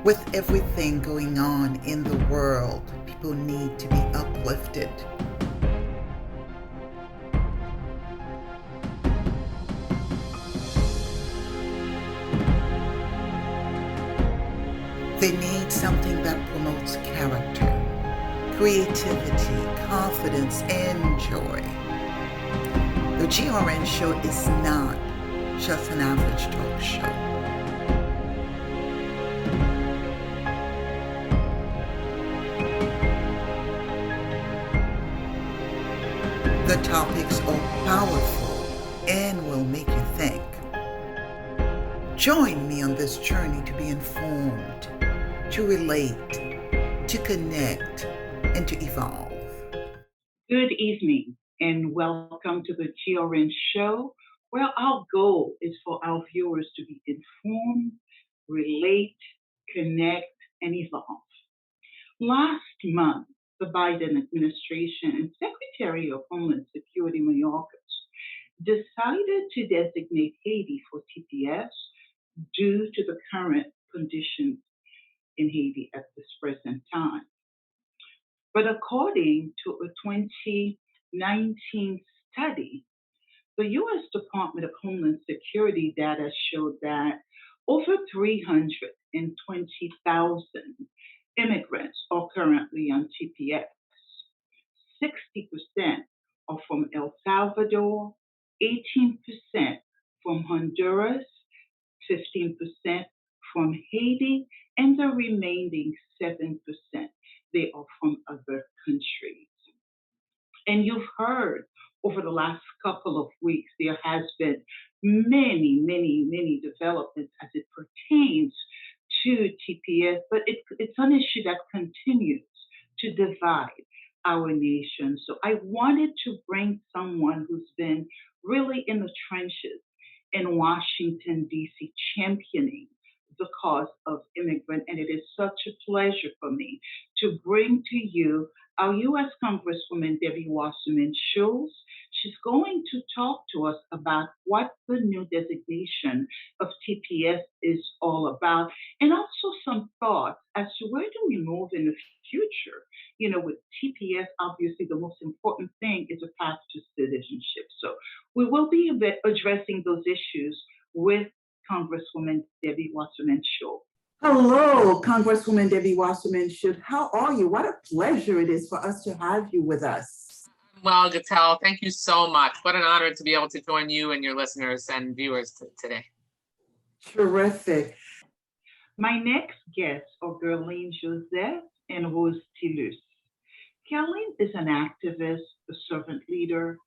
With everything going on in the world, people need to be uplifted. They need something that promotes character, creativity, confidence, and joy. The GRN show is not just an average talk show. The topics are powerful and will make you think. Join me on this journey to be informed, to relate, to connect, and to evolve. Good evening and welcome to the GRN show, where our goal is for our viewers to be informed, relate, connect, and evolve. Last month, the Biden administration and Secretary of Homeland Security Mayorkas decided to designate Haiti for TPS due to the current conditions in Haiti at this present time. But according to a 2019 study, the U.S. Department of Homeland Security data showed that over 320,000 immigrants are currently on TPS. 60% are from El Salvador, 18% from Honduras, 15% from Haiti, and the remaining 7%, they are from other countries. And you've heard over the last couple of weeks, there has been many developments as it pertains to TPS, but it's an issue that continues to divide our nation. So I wanted to bring someone who's been really in the trenches in Washington, D.C., championing the cause of immigrant, and it is such a pleasure for me to bring to you our U.S. Congresswoman Debbie Wasserman Schultz. She's going to talk to us about what the new designation of TPS is all about, and also some thoughts as to where do we move in the future. You know, with TPS, obviously the most important thing is a path to citizenship. So we will be addressing those issues with Congresswoman Debbie Wasserman Schultz. Hello, Congresswoman Debbie Wasserman Schultz. How are you? What a pleasure it is for us to have you with us. Well, Gatel, thank you so much. What an honor to be able to join you and your listeners and viewers today. Terrific. My next guests are Gerline Joseph and Rose Tillus. Gerline is an activist, a servant leader,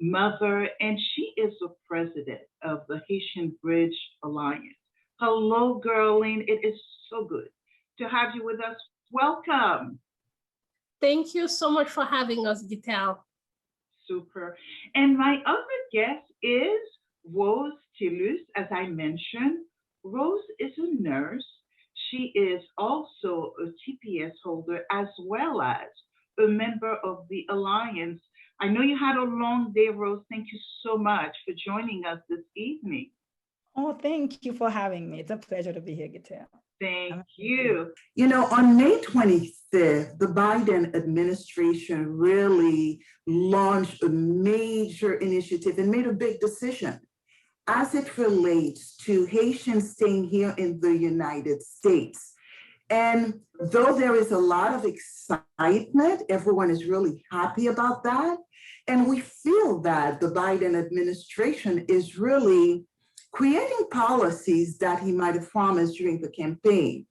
mother, and she is the president of the Haitian Bridge Alliance. Hello, Gerline. It is so good to have you with us. Welcome. Thank you so much for having us, Gitel. Super. And my other guest is Rose Tillus, as I mentioned. Rose is a nurse. She is also a TPS holder as well as a member of the Alliance. I know you had a long day, Rose. Thank you so much for joining us this evening. Oh, thank you for having me. It's a pleasure to be here, Gitel. Thank you. You know, on May 25th, the Biden administration really launched a major initiative and made a big decision as it relates to Haitians staying here in the United States. And though there is a lot of excitement, everyone is really happy about that. And we feel that the Biden administration is really creating policies that he might have promised during the campaign.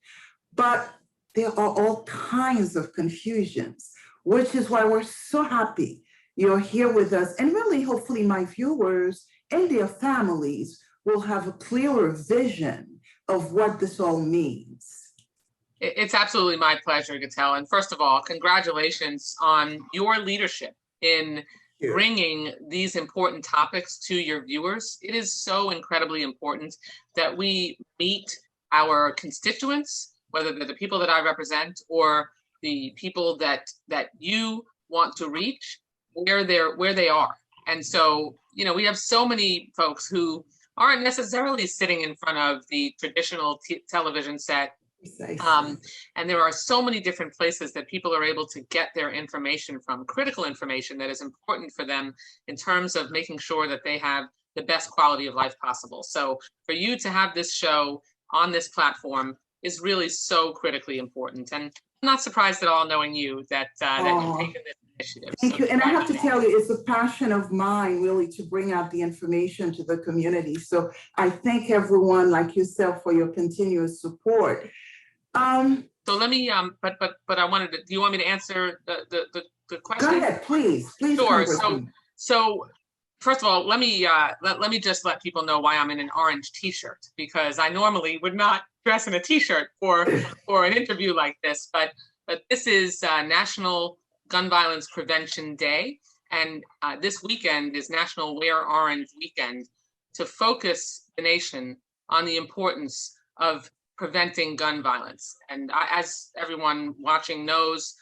But there are all kinds of confusions, which is why we're so happy you're here with us. And really, hopefully, my viewers and their families will have a clearer vision of what this all means. It's absolutely my pleasure, Gatel. And first of all, congratulations on your leadership in bringing these important topics to your viewers. It is so incredibly important that we meet our constituents, whether they're the people that I represent or the people that you want to reach, where they are. And so, you know, we have so many folks who aren't necessarily sitting in front of the traditional television set Precisely. And there are so many different places that people are able to get their information from, critical information that is important for them in terms of making sure that they have the best quality of life possible. So for you to have this show on this platform is really so critically important. And I'm not surprised at all, knowing you, that you've taken this initiative. Thank you. And I have to tell you, it's a passion of mine really to bring out the information to the community. So I thank everyone like yourself for your continuous support. So let me, but I wanted to, do you want me to answer the question? Go ahead, please. Sure. So first of all, let me just let people know why I'm in an orange t-shirt, because I normally would not dress in a t-shirt for an interview like this, but this is National Gun Violence Prevention Day. And this weekend is National Wear Orange Weekend, to focus the nation on the importance of preventing gun violence. And as everyone watching knows,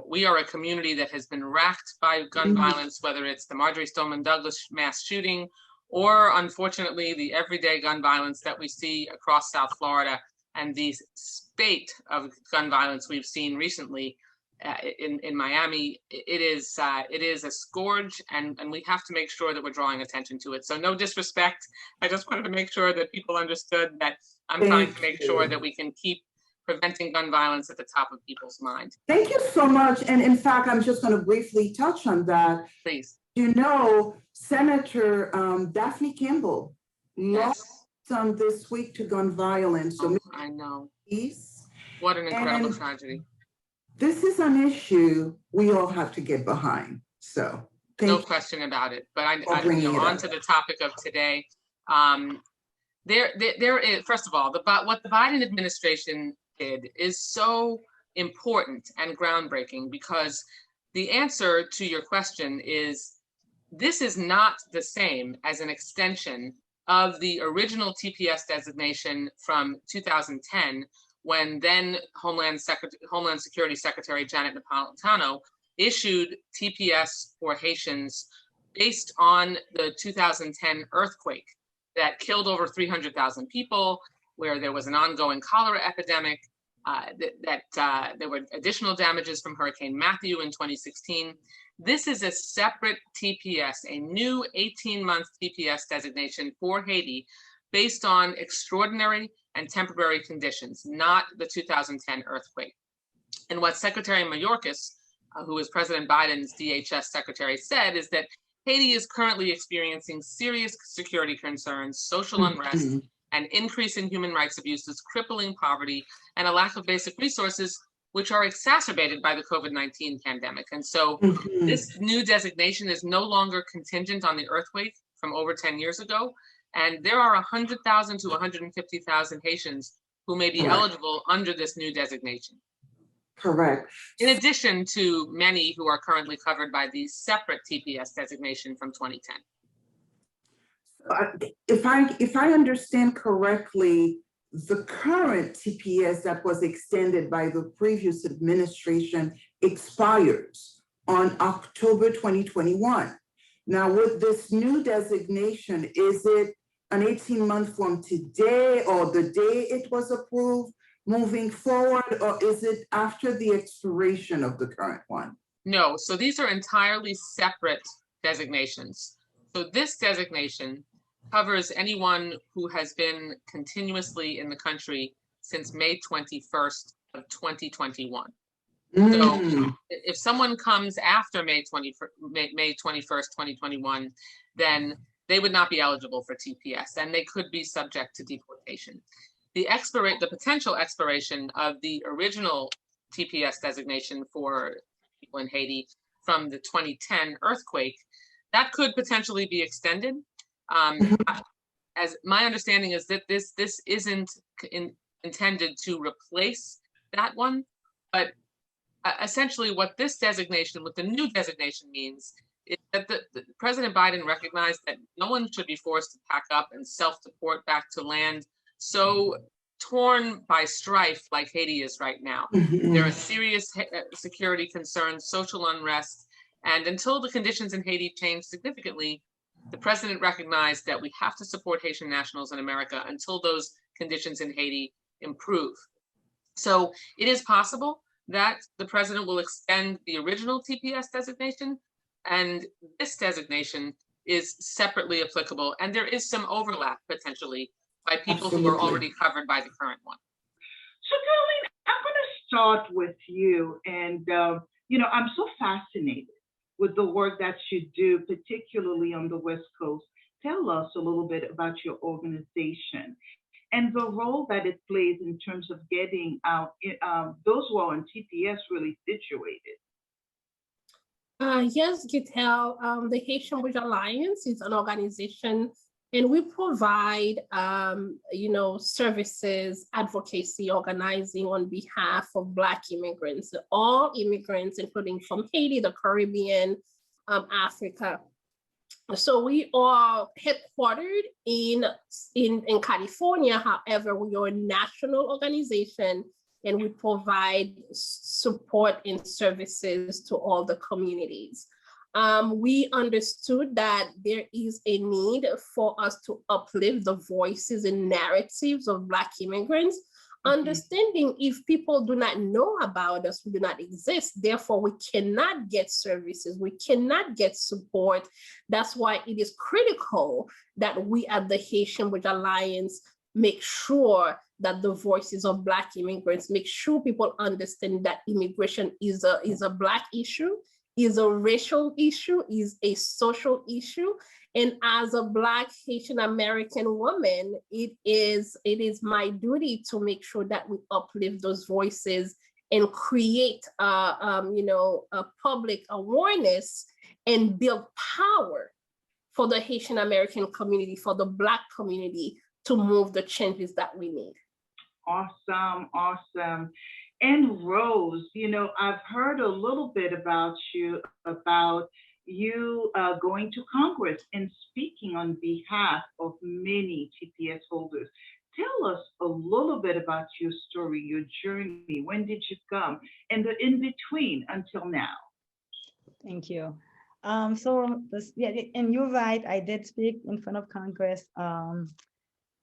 we are a community that has been racked by gun violence, whether it's the Marjorie Stoneman Douglas mass shooting, or unfortunately the everyday gun violence that we see across South Florida, and the spate of gun violence we've seen recently in Miami. It is a scourge, and we have to make sure that we're drawing attention to it. So no disrespect, I just wanted to make sure that people understood that I'm trying to make sure that we can keep preventing gun violence at the top of people's mind. Thank you so much. And in fact, I'm just going to briefly touch on that. Please. Senator Daphne Campbell lost some this week to gun violence. So I know. Peace. What an incredible tragedy. This is an issue we all have to get behind. So no question about it. But on to the topic of today. There is, first of all, what the Biden administration did is so important and groundbreaking, because the answer to your question is, this is not the same as an extension of the original TPS designation from 2010, when then Homeland Security Secretary Janet Napolitano issued TPS for Haitians based on the 2010 earthquake that killed over 300,000 people, where there was an ongoing cholera epidemic, there were additional damages from Hurricane Matthew in 2016. This is a separate TPS, a new 18-month TPS designation for Haiti based on extraordinary and temporary conditions, not the 2010 earthquake. And what Secretary Mayorkas, who is President Biden's DHS secretary, said is that Haiti is currently experiencing serious security concerns, social unrest, and increase in human rights abuses, crippling poverty, and a lack of basic resources, which are exacerbated by the COVID-19 pandemic. And so this new designation is no longer contingent on the earthquake from over 10 years ago. And there are 100,000 to 150,000 Haitians who may be eligible under this new designation. Correct. In addition to many who are currently covered by the separate TPS designation from 2010. If I understand correctly, the current TPS that was extended by the previous administration expires on October 2021. Now, with this new designation, is it an 18-month from today, or the day it was approved moving forward, or is it after the expiration of the current one? No, so these are entirely separate designations. So this designation covers anyone who has been continuously in the country since May 21st of 2021. So if someone comes after May 21st, 2021, then they would not be eligible for TPS, and they could be subject to deportation. The potential expiration of the original TPS designation for people in Haiti from the 2010 earthquake, that could potentially be extended. As my understanding is that this isn't intended to replace that one, but essentially what this designation, what the new designation means, is that President Biden recognized that no one should be forced to pack up and self-deport back to land so torn by strife like Haiti is right now. There are serious security concerns, social unrest, and until the conditions in Haiti change significantly, the president recognized that we have to support Haitian nationals in America until those conditions in Haiti improve. So it is possible that the president will extend the original TPS designation, and this designation is separately applicable. And there is some overlap potentially by people who are Absolutely. already covered by the current one. So, Caroline, I'm going to start with you. And, I'm so fascinated with the work that you do, particularly on the West Coast. Tell us a little bit about your organization and the role that it plays in terms of getting out those who are on TPS really situated. Yes, Gitel, the Haitian Bridge Alliance is an organization, and we provide, services, advocacy, organizing on behalf of Black immigrants, all immigrants, including from Haiti, the Caribbean, Africa. So we are headquartered in California. However, we are a national organization, and we provide support and services to all the communities. We understood that there is a need for us to uplift the voices and narratives of Black immigrants, understanding if people do not know about us, we do not exist, therefore we cannot get services, we cannot get support. That's why it is critical that we at the Haitian Bridge Alliance make sure that the voices of Black immigrants, make sure people understand that immigration is a Black issue, is a racial issue, is a social issue. And as a Black Haitian American woman, it is my duty to make sure that we uplift those voices and create a public awareness and build power for the Haitian American community, for the Black community, to move the changes that we need. Awesome, awesome. And Rose, I've heard a little bit about you going to Congress and speaking on behalf of many TPS holders. Tell us a little bit about your story, your journey. When did you come? And the in-between until now. Thank you. And you're right, I did speak in front of Congress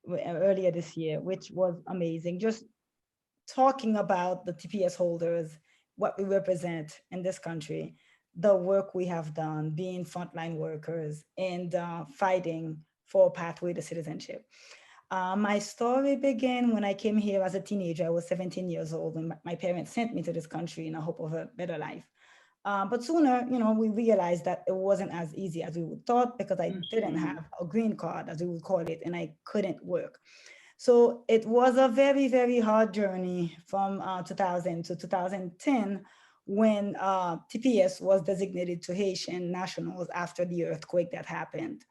earlier this year, which was amazing. Just talking about the TPS holders, what we represent in this country, the work we have done, being frontline workers, and fighting for a pathway to citizenship. My story began when I came here as a teenager. I was 17 years old when my parents sent me to this country in the hope of a better life. But sooner, we realized that it wasn't as easy as we would thought, because I didn't have a green card, as we would call it, and I couldn't work. So it was a very, very hard journey from 2000 to 2010, when TPS was designated to Haitian nationals after the earthquake that happened.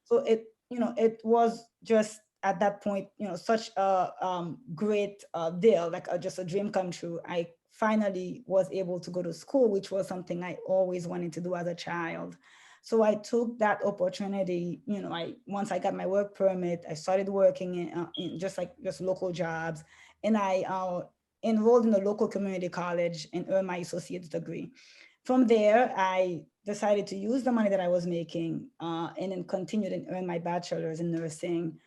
So it was just at that point, such a great deal, like just a dream come true. I finally was able to go to school, which was something I always wanted to do as a child. So I took that opportunity. Once I got my work permit, I started working in just local jobs, and I enrolled in a local community college and earned my associate's degree. From there, I decided to use the money that I was making and then continued and earned my bachelor's in nursing.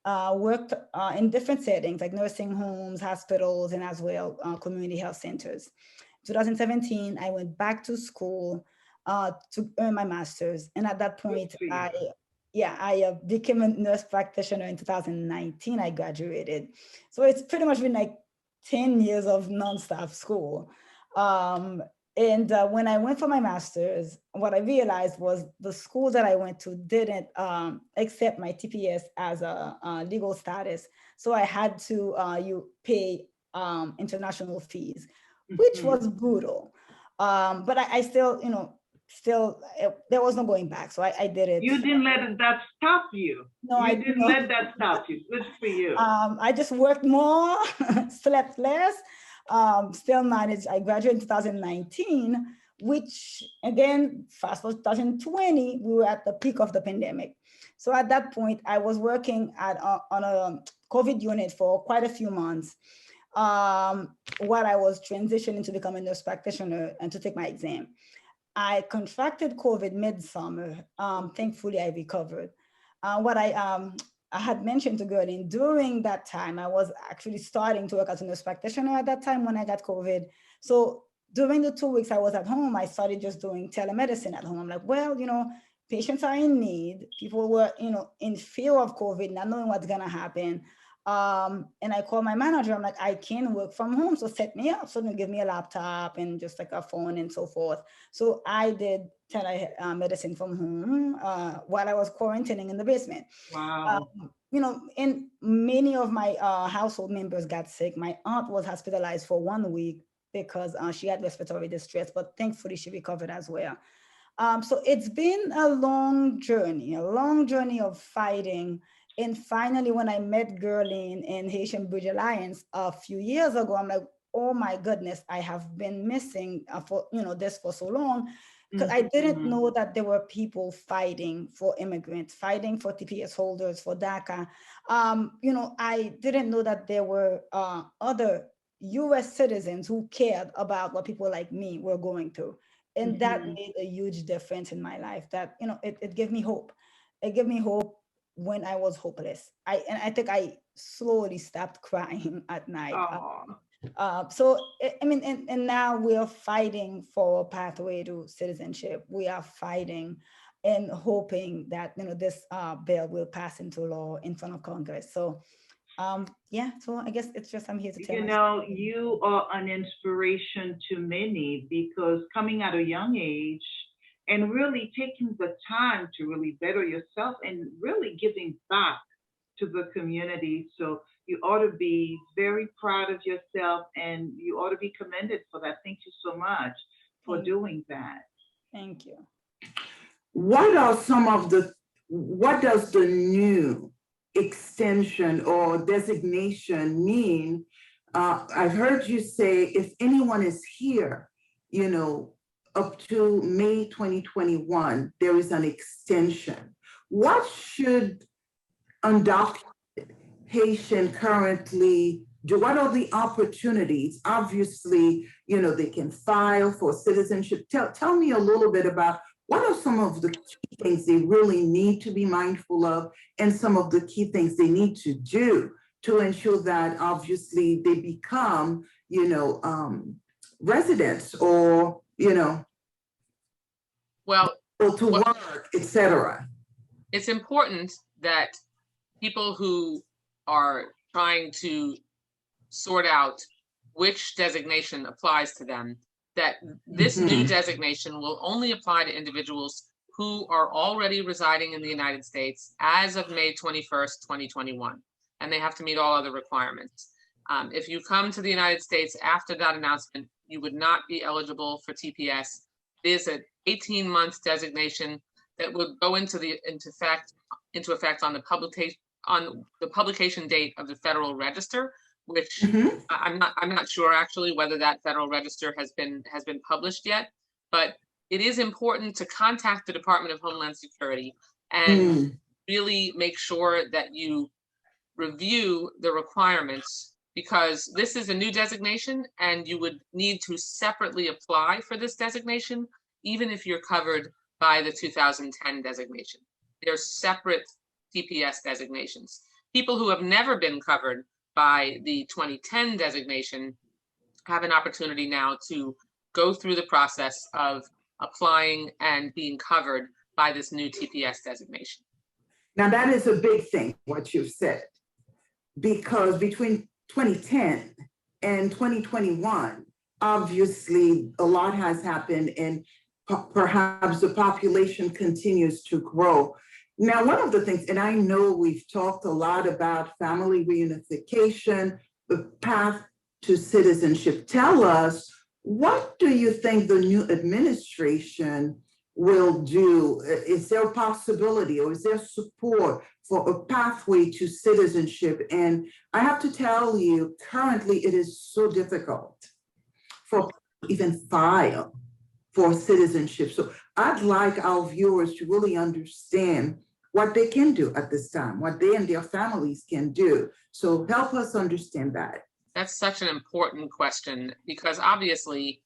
Worked in different settings like nursing homes, hospitals, and as well community health centers. 2017, I went back to school to earn my master's. And at that point, I became a nurse practitioner in 2019. I graduated. So it's pretty much been like 10 years of nonstop school. And when I went for my master's, what I realized was the school that I went to didn't accept my TPS as a legal status. So I had to pay international fees, which was brutal. But I still, there was no going back. So I did it. You didn't let that stop you. No, I didn't didn't let that stop you. Good for you. I just worked more, slept less. Still managed. I graduated in 2019, which again, fast forward 2020, we were at the peak of the pandemic. So at that point, I was working on a COVID unit for quite a few months while I was transitioning to become a nurse practitioner and to take my exam. I contracted COVID midsummer. Thankfully, I recovered. I had mentioned to Geraldine, during that time, I was actually starting to work as a nurse practitioner at that time when I got COVID. So during the 2 weeks I was at home, I started just doing telemedicine at home. I'm like, well, patients are in need. People were, in fear of COVID, not knowing what's gonna happen. And I called my manager. I'm like, I can work from home, so set me up. So they give me a laptop and just like a phone and so forth. So I did telemedicine from home while I was quarantining in the basement. Wow. And many of my household members got sick. My aunt was hospitalized for 1 week because she had respiratory distress, but thankfully she recovered as well. So it's been a long journey of fighting. And finally, when I met Geraldine in Haitian Bridge Alliance a few years ago, I'm like, oh my goodness, I have been missing for this for so long, because I didn't know that there were people fighting for immigrants, fighting for TPS holders, for DACA. I didn't know that there were other US citizens who cared about what people like me were going through. And that made a huge difference in my life. That, it gave me hope. It gave me hope when I was hopeless. I think I slowly stopped crying at night. And now we are fighting for a pathway to citizenship. We are fighting and hoping that this bill will pass into law in front of Congress. So so I guess it's just I'm here to tell you are an inspiration to many, because coming at a young age and really taking the time to really better yourself and really giving back to the community. So you ought to be very proud of yourself, and you ought to be commended for that. Thank you so much for doing that. Thank you. What does the new extension or designation mean? I've heard you say if anyone is here, up to May 2021, there is an extension. What should undocumented Haitian currently do? What are the opportunities? Obviously, they can file for citizenship. Tell me a little bit about what are some of the key things they really need to be mindful of, and some of the key things they need to do to ensure that obviously they become, residents or, well, to work, etc. It's important that people who are trying to sort out which designation applies to them, that this new designation will only apply to individuals who are already residing in the United States as of May 21st, 2021, and they have to meet all other requirements. If you come to the United States after that announcement, you would not be eligible for TPS. It is an 18-month designation that would go into effect on the publication date of the Federal Register, which I'm not sure actually whether that Federal Register has been published yet. But it is important to contact the Department of Homeland Security and really make sure that you review the requirements, because this is a new designation and you would need to separately apply for this designation, even if you're covered by the 2010 designation. They're separate TPS designations. People who have never been covered by the 2010 designation have an opportunity now to go through the process of applying and being covered by this new TPS designation. Now that is a big thing, what you've said, because between 2010 and 2021, obviously a lot has happened, and perhaps the population continues to grow. Now, one of the things, and I know we've talked a lot about family reunification, the path to citizenship. Tell us, what do you think the new administration will do? Is there a possibility, or is there support for a pathway to citizenship? And I have to tell you, currently it is so difficult for people to even file for citizenship. So I'd like our viewers to really understand what they can do at this time, what they and their families can do. So help us understand that. That's such an important question, because obviously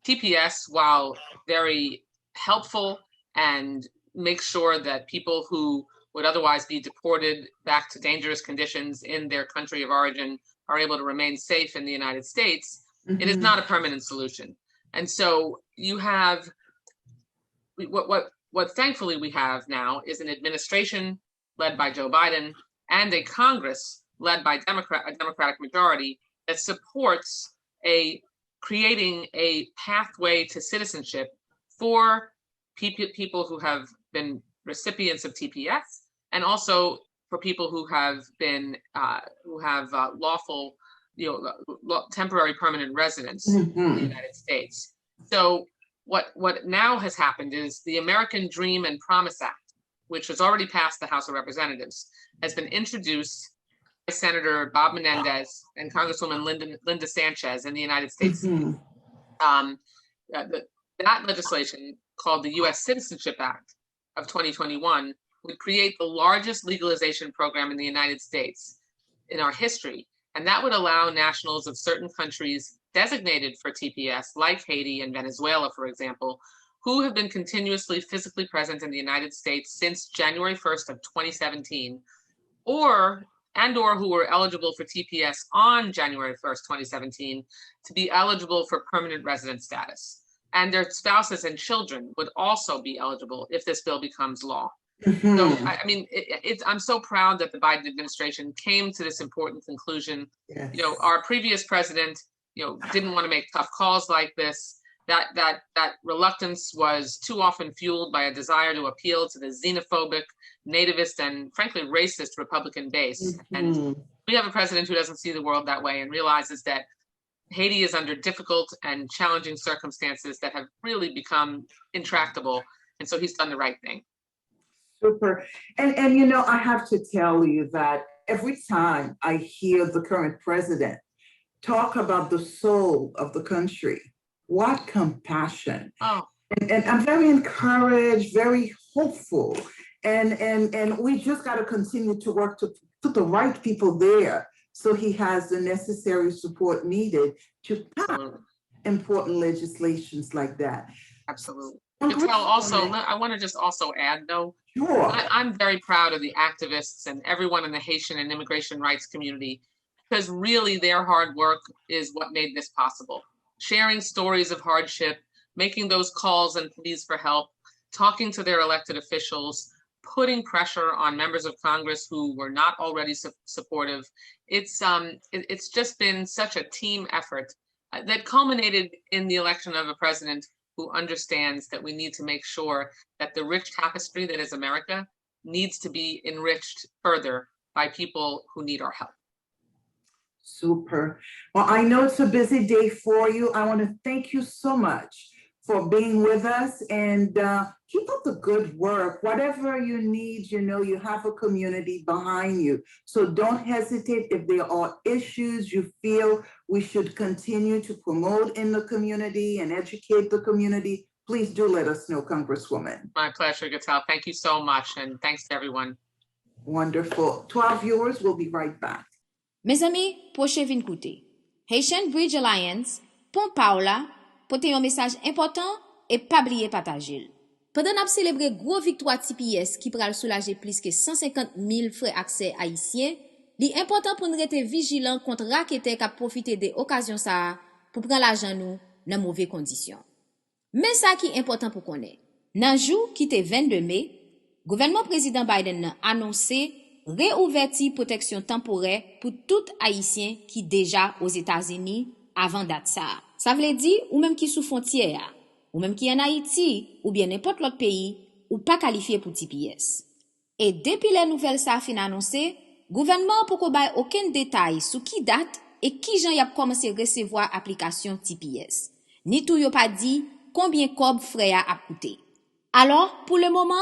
TPS, while very helpful and makes sure that people who would otherwise be deported back to dangerous conditions in their country of origin are able to remain safe in the United States, it is not a permanent solution. And so you have what thankfully we have now is an administration led by Joe Biden and a Congress led by a Democratic majority that supports creating a pathway to citizenship for people who have been recipients of TPS, and also for people who have been lawful, temporary permanent residence in the United States. So what now has happened is the American Dream and Promise Act, which has already passed the House of Representatives, has been introduced by Senator Bob Menendez and Congresswoman Linda Sanchez in the United States. That legislation, called the U.S. Citizenship Act of 2021, would create the largest legalization program in the United States in our history. And that would allow nationals of certain countries designated for TPS, like Haiti and Venezuela, for example, who have been continuously physically present in the United States since January 1st of 2017, or who were eligible for TPS on January 1st, 2017, to be eligible for permanent resident status. And their spouses and children would also be eligible if this bill becomes law. So, I mean, I'm so proud that the Biden administration came to this important conclusion. Yes. Our previous president, didn't want to make tough calls like this. That reluctance was too often fueled by a desire to appeal to the xenophobic, nativist, and frankly racist Republican base. And we have a president who doesn't see the world that way and realizes that Haiti is under difficult and challenging circumstances that have really become intractable. And so he's done the right thing. Super. And I have to tell you that every time I hear the current president talk about the soul of the country, what compassion. Oh. And I'm very encouraged, very hopeful. And we just got to continue to work to put the right people there so he has the necessary support needed to pass important legislations like that. Absolutely. Also, I want to just also add, though, sure. I'm very proud of the activists and everyone in the Haitian and immigration rights community, because really their hard work is what made this possible. Sharing stories of hardship, making those calls and pleas for help, talking to their elected officials, putting pressure on members of Congress who were not already supportive. It's just been such a team effort that culminated in the election of a president who understands that we need to make sure that the rich tapestry that is America needs to be enriched further by people who need our help. Super. Well, I know it's a busy day for you. I want to thank you so much for being with us, and keep up the good work. Whatever you need, you have a community behind you. So don't hesitate if there are issues you feel we should continue to promote in the community and educate the community. Please do let us know, Congresswoman. My pleasure, Gatel. Thank you so much, and thanks to everyone. Wonderful. To our viewers, we'll be right back. Mes amis, proche vin koute. Haitian Bridge Alliance, pon Paola, pote yon message important et pas oublier partager. Pendant n'a célébrer gros victoire TPS qui pral soulager plus que 150 000 frais accès haïtiens, li important pour nous rester vigilant contre raqueté qui profiter de occasion ça pour prendre l'argent nous dans mauvais conditions. Mais ça qui important pour connaître. Nan jour qui était 22 mai, gouvernement président Biden a annoncé réouverti protection temporaire pour tout haïtien qui déjà aux États-Unis avant date ça. Ça veut dire ou même qui sous frontière, ou même qui en Haïti ou bien n'importe l'autre pays ou pas qualifié pour TPS. Et depuis les nouvelles ça fin annoncé, gouvernement pour qu'on baille aucun détail sur qui date et qui gens y a commencé recevoir application TPS. Ni tout y a pas dit combien cob frais a coûté. Alors, pour le moment,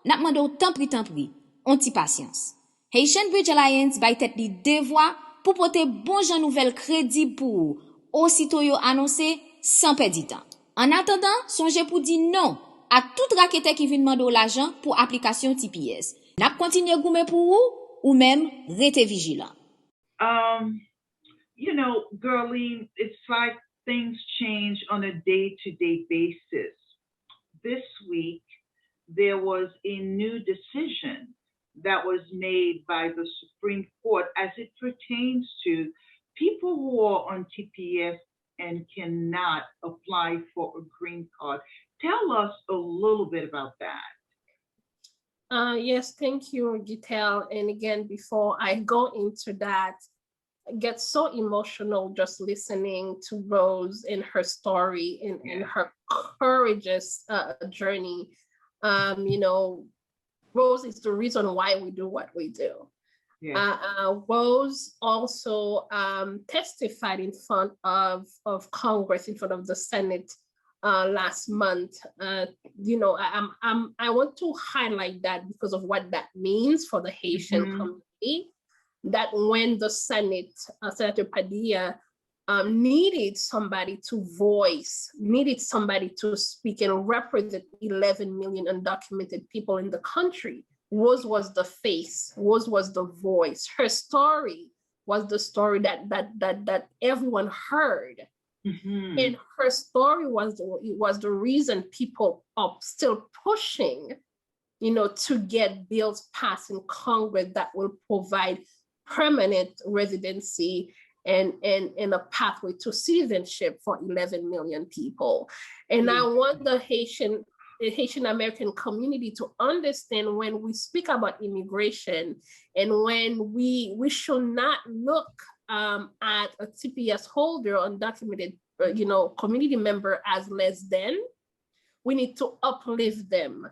n'a demandé tant pris, on ti patience. Haitian Bridge Alliance bay tête li devoir pour porter bon jan nouvelle crédit pour aussitôt yo annoncé sans perdre du temps. En attendant, songez pour dire non à toute raquette qui vient demander l'argent pour application TPS. N'a continuer goumer pour ou même rester vigilant. Girline, it's like things change on a day-to-day basis. This week, there was a new decision that was made by the Supreme Court as it pertains to people who are on TPS and cannot apply for a green card. Tell us a little bit about that. Yes, thank you, Gitel. And again, before I go into that, I get so emotional just listening to Rose and her story and her courageous journey. Rose is the reason why we do what we do. Rose also testified in front of Congress, in front of the Senate last month. I want to highlight that because of what that means for the Haitian community, that when the Senate, Senator Padilla, needed somebody to voice, needed somebody to speak and represent 11 million undocumented people in the country, Rose was the face, Rose was the voice. Her story was the story that everyone heard. And her story was the reason people are still pushing, to get bills passed in Congress that will provide permanent residency and a pathway to citizenship for 11 million people. And I want the Haitian American community to understand, when we speak about immigration and when we should not look at a TPS holder, undocumented, community member, as less than. We need to uplift them.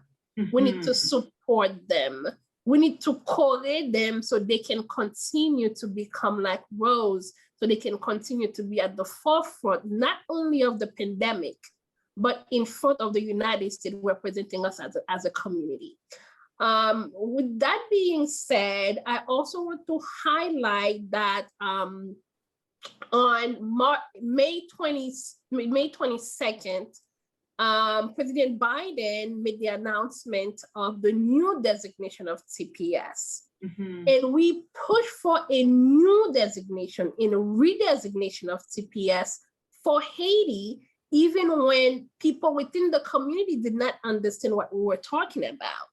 We need to support them. We need to correct them so they can continue to become like Rose, so they can continue to be at the forefront, not only of the pandemic, but in front of the United States, representing us as a community. With that being said, I also want to highlight that on May 22nd, President Biden made the announcement of the new designation of TPS. And we pushed for a new designation, in a redesignation of TPS for Haiti, even when people within the community did not understand what we were talking about.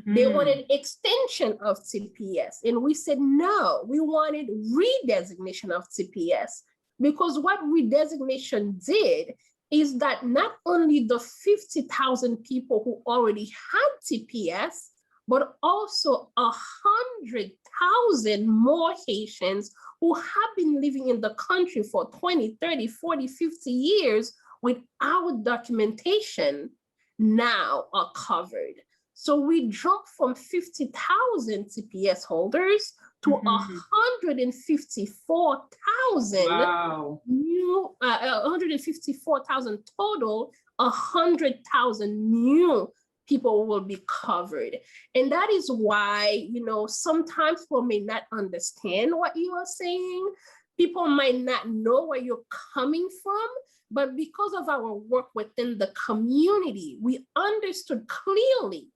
They wanted extension of TPS. And we said, no, we wanted redesignation of TPS, because what redesignation did is that not only the 50,000 people who already had TPS, but also 100,000 more Haitians who have been living in the country for 20, 30, 40, 50 years without documentation now are covered. So we jumped from 50,000 TPS holders to 154,000 new, 154,000 total, 100,000 new people will be covered. And that is why, sometimes people may not understand what you are saying. People might not know where you're coming from, but because of our work within the community, we understood clearly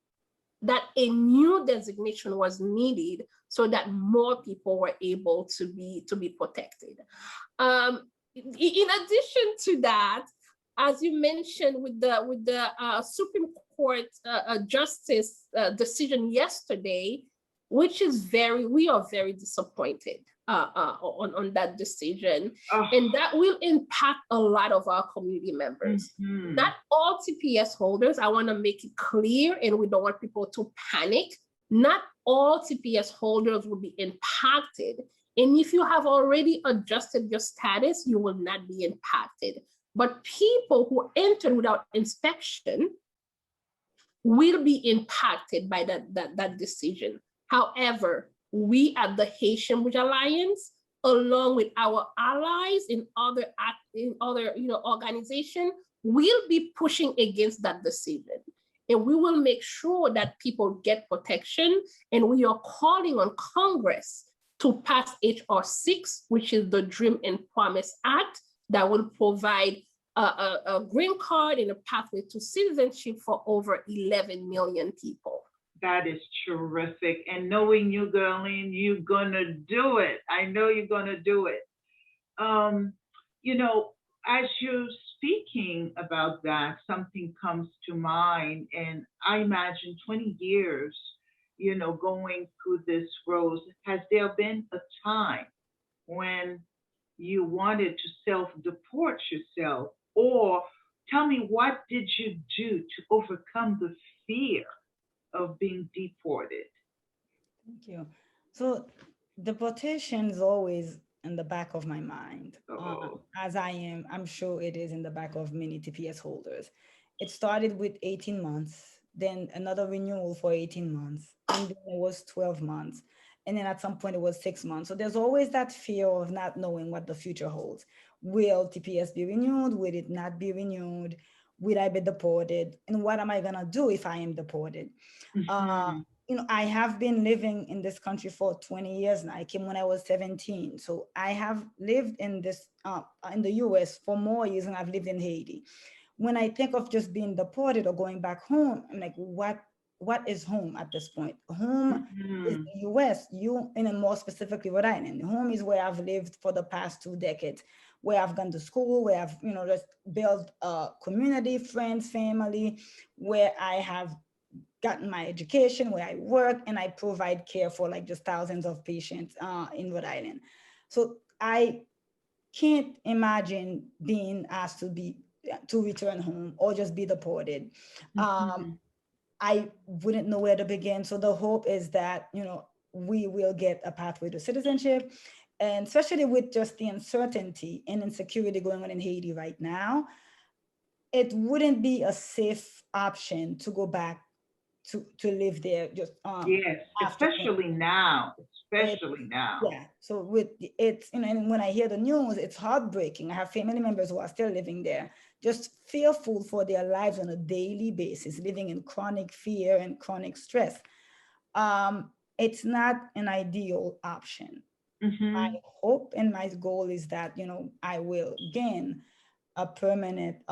that a new designation was needed so that more people were able to be protected. In addition to that, as you mentioned, with the Supreme Court justice decision yesterday, which is we are very disappointed on that decision. And that will impact a lot of our community members. Not all TPS holders, I want to make it clear, and we don't want people to panic. Not all TPS holders will be impacted. And if you have already adjusted your status, you will not be impacted. But people who entered without inspection will be impacted by that decision. However, we at the Haitian Bridge Alliance, along with our allies in other organizations, will be pushing against that decision. And we will make sure that people get protection. And we are calling on Congress to pass H.R. 6, which is the Dream and Promise Act, that will provide a green card and a pathway to citizenship for over 11 million people. That is terrific. And knowing you, Darlene, you're gonna do it. I know you're gonna do it. As you're speaking about that, something comes to mind, and I imagine 20 years going through this, Rose, has there been a time when you wanted to self-deport yourself? Or tell me, what did you do to overcome the fear of being deported? Thank you. So deportation is always in the back of my mind, Oh. as I'm sure it is in the back of many TPS holders. It started with 18 months, then another renewal for 18 months, and then it was 12 months. And then at some point it was 6 months. So there's always that fear of not knowing what the future holds. Will TPS be renewed? Will it not be renewed? Will I be deported? And what am I gonna do if I am deported? Uh, Mhm. I have been living in this country for 20 years now. I came when I was 17. So I have lived in the US for more years than I've lived in Haiti. When I think of just being deported or going back home, I'm like, what is home at this point? Home is Mhm. the US, and then more specifically Rhode Island. Home is where I've lived for the past 2 decades, where I've gone to school, where I've, just built a community, friends, family, where I have gotten my education, where I work, and I provide care for like just thousands of patients in Rhode Island. So I can't imagine being asked to return home or just be deported. Um, Mhm. I wouldn't know where to begin. So the hope is that we will get a pathway to citizenship, and especially with just the uncertainty and insecurity going on in Haiti right now, it wouldn't be a safe option to go back to live there just Yes, after especially now. it, Especially now. yeah. So it's and when I hear the news, it's heartbreaking. I have family members who are still living there, just fearful for their lives on a daily basis, living in chronic fear and chronic stress. It's not an ideal option. My Mhm. hope and my goal is that I will gain a permanent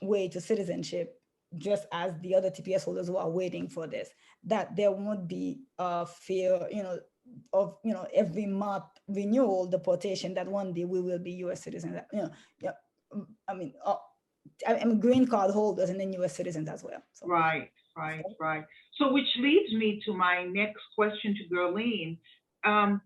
way to citizenship, just as the other TPS holders who are waiting for this, that there won't be a fear, of every month renewal deportation, that one day we will be US citizens, yeah. I mean, I'm green card holders and then US citizens as well. So Right, right, right. So, which leads me to my next question to Gerlene. Um,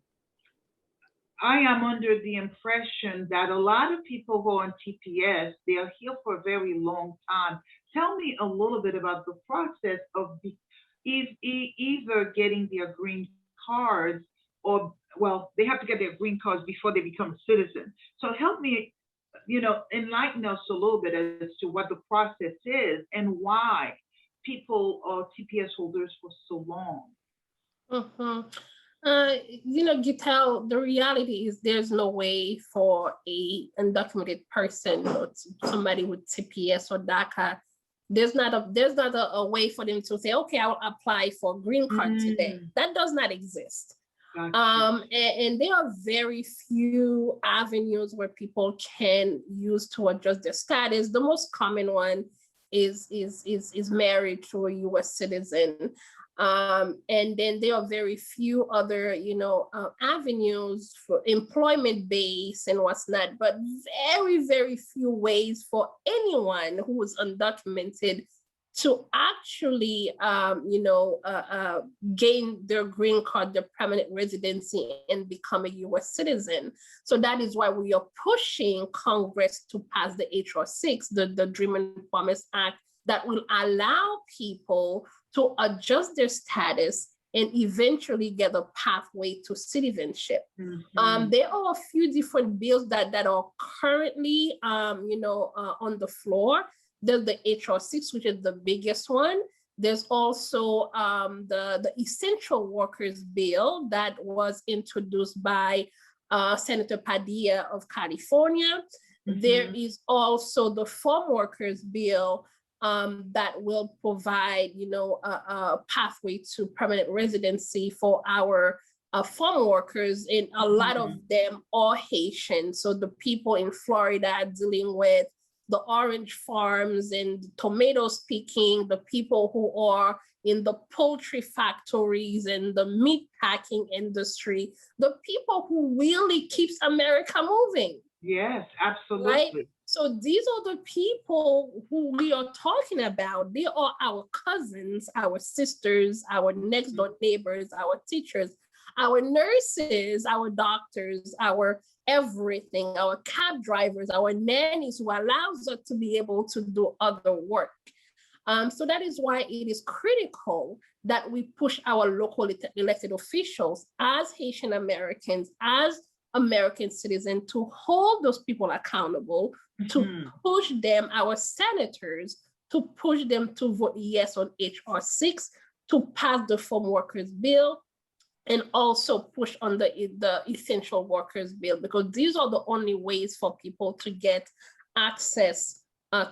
I am under the impression that a lot of people who are on TPS, they are here for a very long time. Tell me a little bit about the process of either getting their green cards, or, well, they have to get their green cards before they become a citizen. So help me, enlighten us a little bit as to what the process is and why people are TPS holders for so long. Mhm. Gital, the reality is there's no way for a undocumented person or somebody with TPS or DACA. There's not a way for them to say, okay, I'll apply for green card today. Mm, That does not exist. got you. And there are very few avenues where people can use to adjust their status. The most common one is married to a U.S. citizen. And then there are very few other, avenues for employment base and what's not, but very, very few ways for anyone who is undocumented to actually, gain their green card, their permanent residency, and become a US citizen. So that is why we are pushing Congress to pass the HR 6, the Dream and Promise Act, that will allow people to adjust their status and eventually get a pathway to citizenship. Mhm. There are a few different bills that are currently, on the floor. There's the HR 6, which is the biggest one. There's also the Essential Workers Bill that was introduced by Senator Padilla of California. There Mhm. is also the Farm Workers Bill that will provide, a pathway to permanent residency for our farm workers, and a lot of Mhm. them are Haitian. So the people in Florida dealing with the orange farms and tomatoes picking, the people who are in the poultry factories and the meat packing industry, the people who really keeps America moving. Yes, Right? absolutely. So these are the people who we are talking about. They are our cousins, our sisters, our next door neighbors, our teachers, our nurses, our doctors, our everything, our cab drivers, our nannies, who allows us to be able to do other work. So that is why it is critical that we push our local elected officials as Haitian Americans, as American citizens, to hold those people accountable, to push them, our senators, to push them to vote yes on HR 6, to pass the farm workers bill, and also push on the essential workers bill, because these are the only ways for people to get access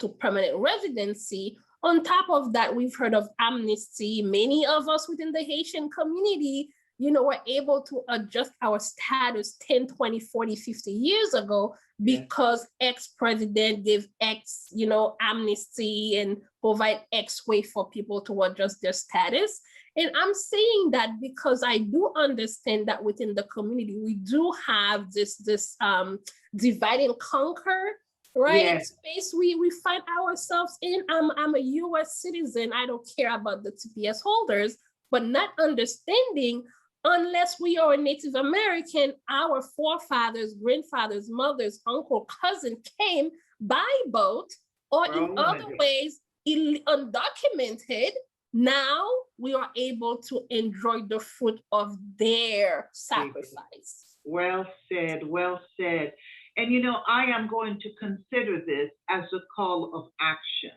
to permanent residency. On top of that, we've heard of amnesty. Many of us within the Haitian community, were able to adjust our status 10, 20, 40, 50 years ago because ex-president gave X, amnesty and provide X way for people to adjust their status. And I'm saying that because I do understand that within the community, we do have this divide and conquer, right? Yes. Space we find ourselves in. I'm a US citizen. I don't care about the TPS holders, but not understanding, unless we are a Native American, our forefathers, grandfathers, mothers, uncle, cousin came by boat or in other ways undocumented. Now we are able to enjoy the fruit of their sacrifice. Well said, well said. And I am going to consider this as a call of action,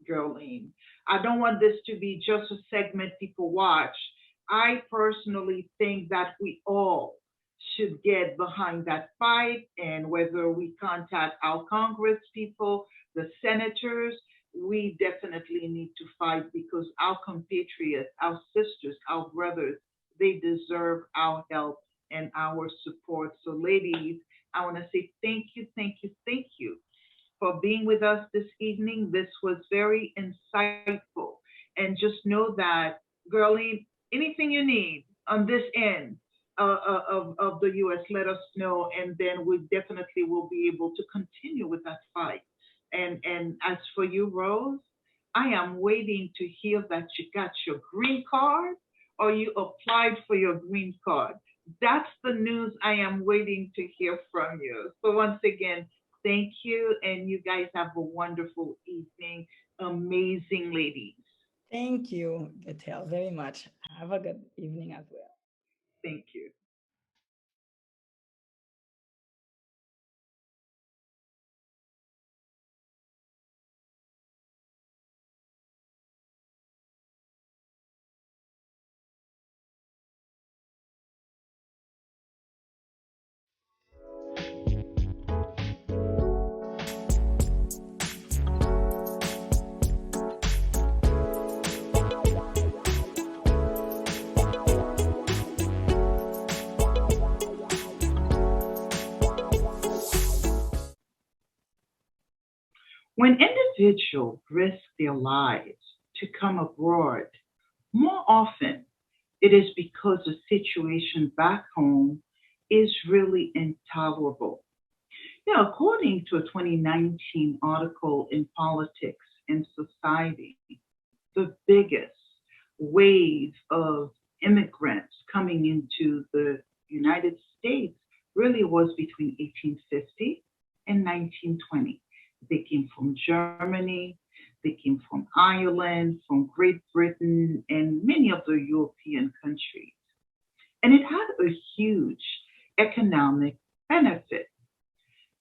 Geraldine. I don't want this to be just a segment people watch. I personally think that we all should get behind that fight, and whether we contact our Congress people, the senators, we definitely need to fight, because our compatriots, our sisters, our brothers, they deserve our help and our support. So ladies, I want to say thank you, thank you, thank you for being with us this evening. This was very insightful. And just know that, Girlie, anything you need on this end of the US, let us know. And then we definitely will be able to continue with that fight. And as for you, Rose, I am waiting to hear that you got your green card or you applied for your green card. That's the news I am waiting to hear from you. So once again, thank you, and you guys have a wonderful evening. Amazing ladies. Thank you, Gatel, very much. Have a good evening as well. Thank you. When individuals risk their lives to come abroad, more often it is because the situation back home is really intolerable. According to a 2019 article in Politics and Society, the biggest wave of immigrants coming into the United States really was between 1850 and 1920. They came from Germany, they came from Ireland, from Great Britain, and many of the European countries. And it had a huge economic benefit.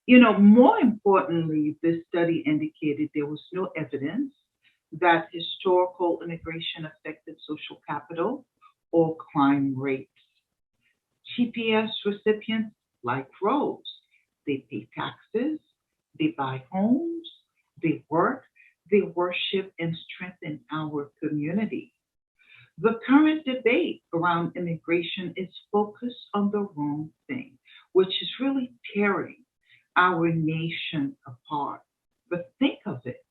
More importantly, this study indicated there was no evidence that historical immigration affected social capital or crime rates. TPS recipients, like Rose, they pay taxes, they buy homes, they work, they worship and strengthen our community. The current debate around immigration is focused on the wrong thing, which is really tearing our nation apart. But think of it.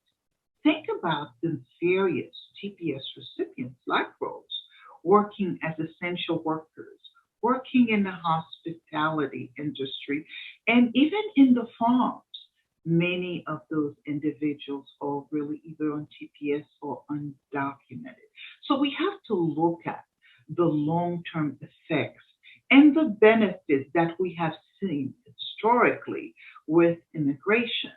Think about the various TPS recipients like Rose working as essential workers, working in the hospitality industry, and even in the farms, many of those individuals are really either on TPS or undocumented. So we have to look at the long-term effects and the benefits that we have seen historically with immigration.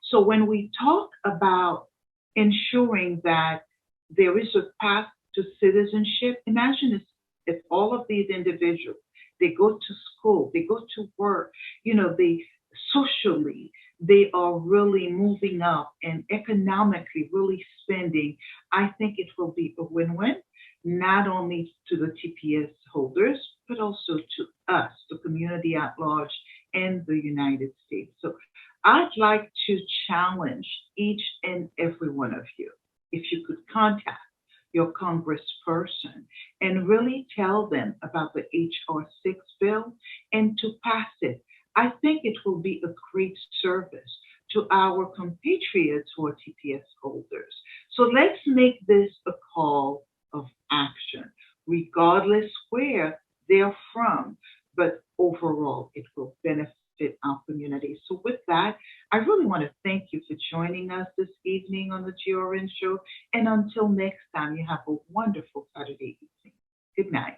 So when we talk about ensuring that there is a path to citizenship, imagine if all of these individuals, they go to school, they go to work, they socially, they are really moving up and economically really spending. I think it will be a win-win, not only to the TPS holders, but also to us, the community at large, and the United States. So I'd like to challenge each and every one of you, if you could contact your congressperson and really tell them about the HR 6 bill and to pass it. I think it will be a great service to our compatriots who are TPS holders. So let's make this a call of action, regardless where they're from, but overall it will benefit our community. So with that, I really want to thank you for joining us this evening on the GRN show. And until next time, you have a wonderful Saturday evening. Good night.